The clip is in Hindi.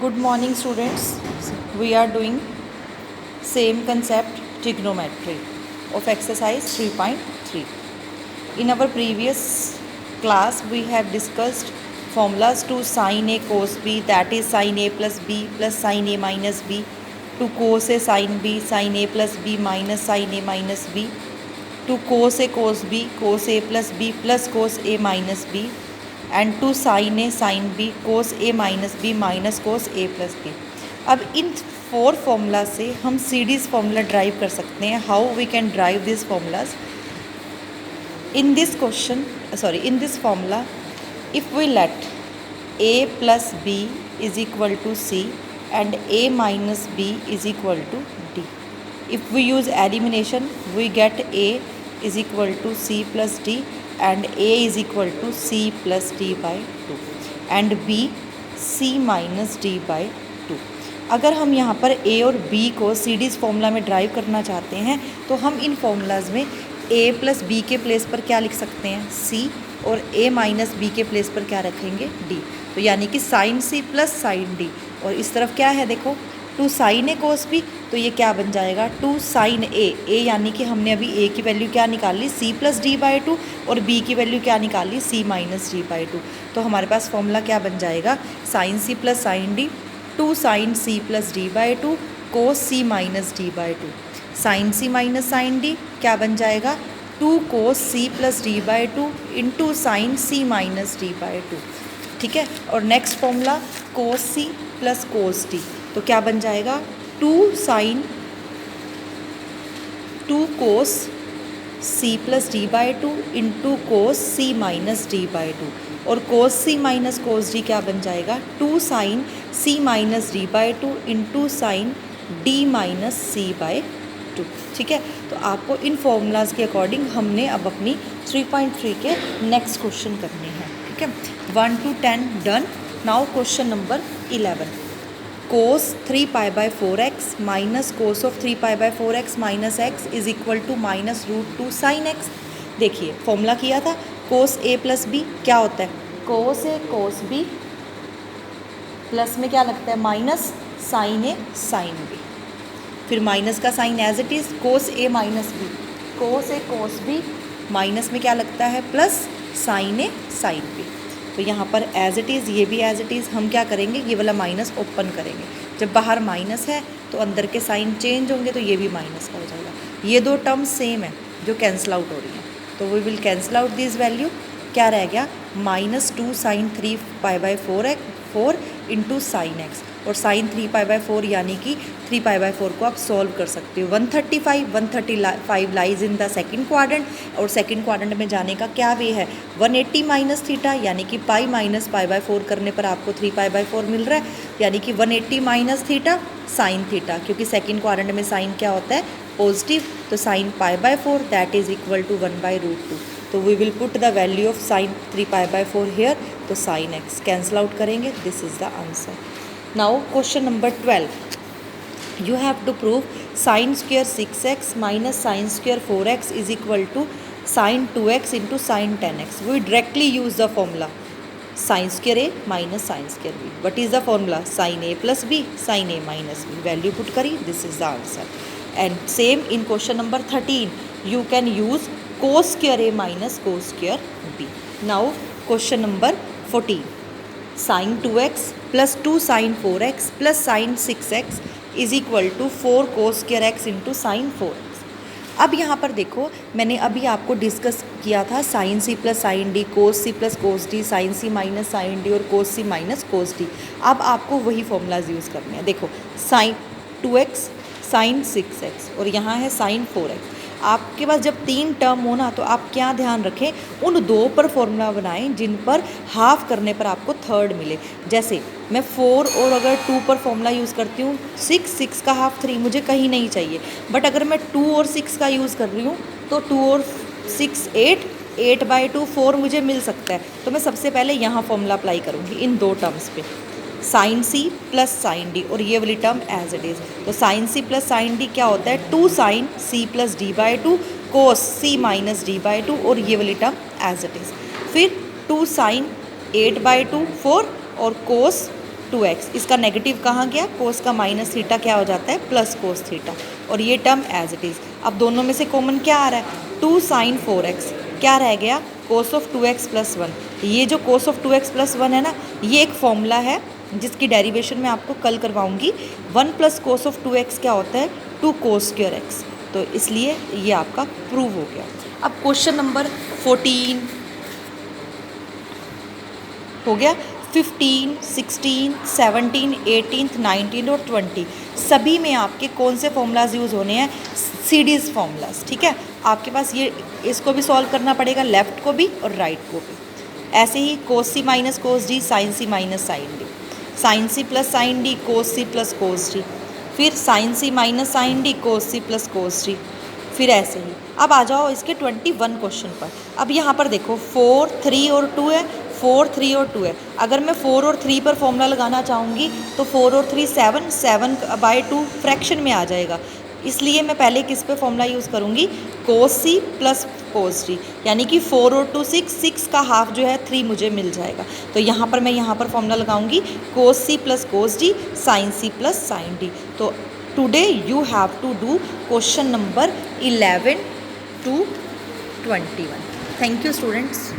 Good morning students. We are doing same concept trigonometry of exercise 3.3. In our previous class we have discussed formulas to sin A cos B, that is sin A plus B plus sin A minus B, to cos A sin B, sin A plus B minus sin A minus B, to cos A cos B, cos A plus B plus cos A minus B, and two sine A sine B cos A minus B minus cos A plus B. अब इन फोर फॉर्मूला से हम सीरीज फॉर्मूला ड्राइव कर सकते हैं। How we can derive this formulas in this question, in this formula, if we let A plus B is equal to C and A minus B is equal to D, if we use elimination we get A is equal to C plus D and a is equal to c plus d by 2 and b c minus d by 2। अगर हम यहाँ पर a और b को सीरीज फॉर्मूला में ड्राइव करना चाहते हैं तो हम इन फॉर्मूलाज में a प्लस b के प्लेस पर क्या लिख सकते हैं, c, और a माइनस b के प्लेस पर क्या रखेंगे, d। तो यानी कि sine c plus sine d, और इस तरफ क्या है देखो two sine A cos B, तो ये क्या बन जाएगा टू साइन ए यानी कि हमने अभी ए की वैल्यू क्या निकाली C plus D by two और बी की वैल्यू क्या निकाली C minus D by two. तो हमारे पास फॉर्मूला क्या बन जाएगा sine C plus sine D two sine C plus D by two cos C minus D by two. Sine C minus sine D क्या बन जाएगा two cos C plus D by two into sine C minus D by two. ठीक है, और next formula cos C plus cos D, तो क्या बन जाएगा two cos C plus D by two into cos C minus D by two, और cos C minus cos D क्या बन जाएगा two sine C minus D by two into sine D minus C by two. ठीक है, तो आपको इन फॉर्मूलाज के अकॉर्डिंग हमने अब अपनी 3.3 के नेक्स्ट क्वेश्चन करने हैं। ठीक है, 1 to 10 done. Now question number 11, cos 3 pi by 4x minus cos of 3 pi by 4x minus X is equal to minus root two sine X. देखिए फॉर्मूला किया था कोस ए प्लस बी क्या होता है, कोस ए कोस बी प्लस में क्या लगता है minus sine A sine B, फिर माइनस का sign as it is cos A minus B, cos A cos B minus में क्या लगता है plus sine A sine B. तो यहाँ पर एज इट इज़, ये भी एज इट इज़, हम क्या करेंगे ये वाला माइनस ओपन करेंगे। जब बाहर माइनस है तो अंदर के साइन चेंज होंगे, तो ये भी माइनस का हो जाएगा। ये दो टर्म सेम है जो कैंसिल आउट हो रही हैं, तो we will cancel out this value. क्या रह गया minus two sine 3 pi by 4 into sine X, और साइन 3 पाई बाई 4 यानी कि 3 पाई बाई 4 को आप सॉल्व कर सकते हो। 135 lies in the second quadrant, और सेकंड क्वाड्रेंट में जाने का क्या वे है 180 माइनस थीटा, यानी कि पाई माइनस पाई बाई 4 करने पर आपको 3 पाई बाई 4 मिल रहा है, यानी कि 180 माइनस थीटा साइन थीटा, क्योंकि सेकंड क्वाड्रेंट में साइन क्या होता है पॉजिटिव, तो sine pi by 4 that is equal to 1 by root 2। तो we will put the value of sine 3 pi by 4 here, तो साइन एक्स कैंसिल आउट करेंगे, this is the answer. Now question number 12, you have to prove sin square 6x minus sin square 4x is equal to sin 2x into sin 10x। we directly use the formula sin square a minus sin square b। what is the formula sin a plus b sin a minus b, value put करी, this is the answer। and same in question number 13, you can use cos square a minus cos square b। now question number 14, sin 2x plus 2 sin 4x plus sin 6x is equal to 4 cos square X into sine 4x। अब यहाँ पर देखो मैंने अभी आपको डिस्कस किया था sine C plus sine D, cos C plus cos D, sine C minus sine D और cos C minus cos D. अब आपको वही फॉर्मूलाज यूज़ करने हैं। देखो साइन 2x साइन 6x और यहाँ है साइन 4x। आपके पास जब 3 टर्म हो ना, तो आप क्या ध्यान रखें उन 2 पर फॉर्मूला बनाएं जिन पर हाफ करने पर आपको थर्ड मिले। जैसे मैं 4 और अगर 2 पर फॉर्मूला यूज़ करती हूँ 6 का हाफ 3 मुझे कहीं नहीं चाहिए, बट अगर मैं 2 और 6 का यूज़ कर रही हूँ तो 2 और 6 8 बाई 2 4 मुझे मिल सकता है। तो मैं सबसे पहले यहाँ फॉर्मूला अप्लाई करूँगी इन 2 टर्म्स पे, sine C plus sine D और ये वाली टर्म एज इट इज़। तो sine C plus sine D क्या होता है 2 sine C plus D by 2 cos C minus D by 2 और ये वाली टर्म एज इट इज़। फिर 2 साइन 8 बाई 2 4 और कोस 2x, इसका नेगेटिव कहाँ गया, कोस का माइनस थीटा क्या हो जाता है, प्लस कोस थीटा, और ये टर्म एज इट इज़। अब दोनों में से कॉमन क्या आ रहा है, 2 sin 4x, क्या रह गया, कोस ऑफ 2x प्लस 1। ये जो कोस ऑफ 2x प्लस 1 है ना, ये एक फॉर्मूला है जिसकी डेरिवेशन मैं आपको कल करवाऊंगी। 1 प्लस कोस ऑफ 2x क्या होता है, 2 कोस स्क्वायर x, तो इसलिए ये आपका प्रूव हो गया। अब क्वेश्चन नंबर 14 हो गया। 15, 16, 17, 18, 19 और 20 सभी में आपके कौन से फॉर्मूलाज यूज़ होने हैं, सीरीज़ फॉर्मूलाज, ठीक है। आपके पास ये इसको भी सॉल्व करना पड़ेगा, लेफ़्ट को भी और राइट को भी। ऐसे ही cos C minus cos D, sine C minus sine D, sine C plus sine D, cos C plus cos D, फिर sine C minus sine D, cos C plus cos D, फिर ऐसे ही। अब आ जाओ इसके 21 क्वेश्चन पर। अब यहाँ पर देखो 4, 3 और 2 है, 4, 3 और 2 है। अगर मैं 4 और 3 पर फॉर्मूला लगाना चाहूँगी तो 4 और 3 7, 7/2 फ्रैक्शन में आ जाएगा, इसलिए मैं पहले किस पे फॉर्मूला यूज़ करूँगी, कोस सी प्लस कोस डी, यानी कि 4 और 2 6, 6 का हाफ जो है 3 मुझे मिल जाएगा। तो यहाँ पर मैं यहाँ पर फॉर्मूला लगाऊंगी cos C plus cos D, sine C plus sine D. तो today you have to do question number 11 to 21। Thank you students.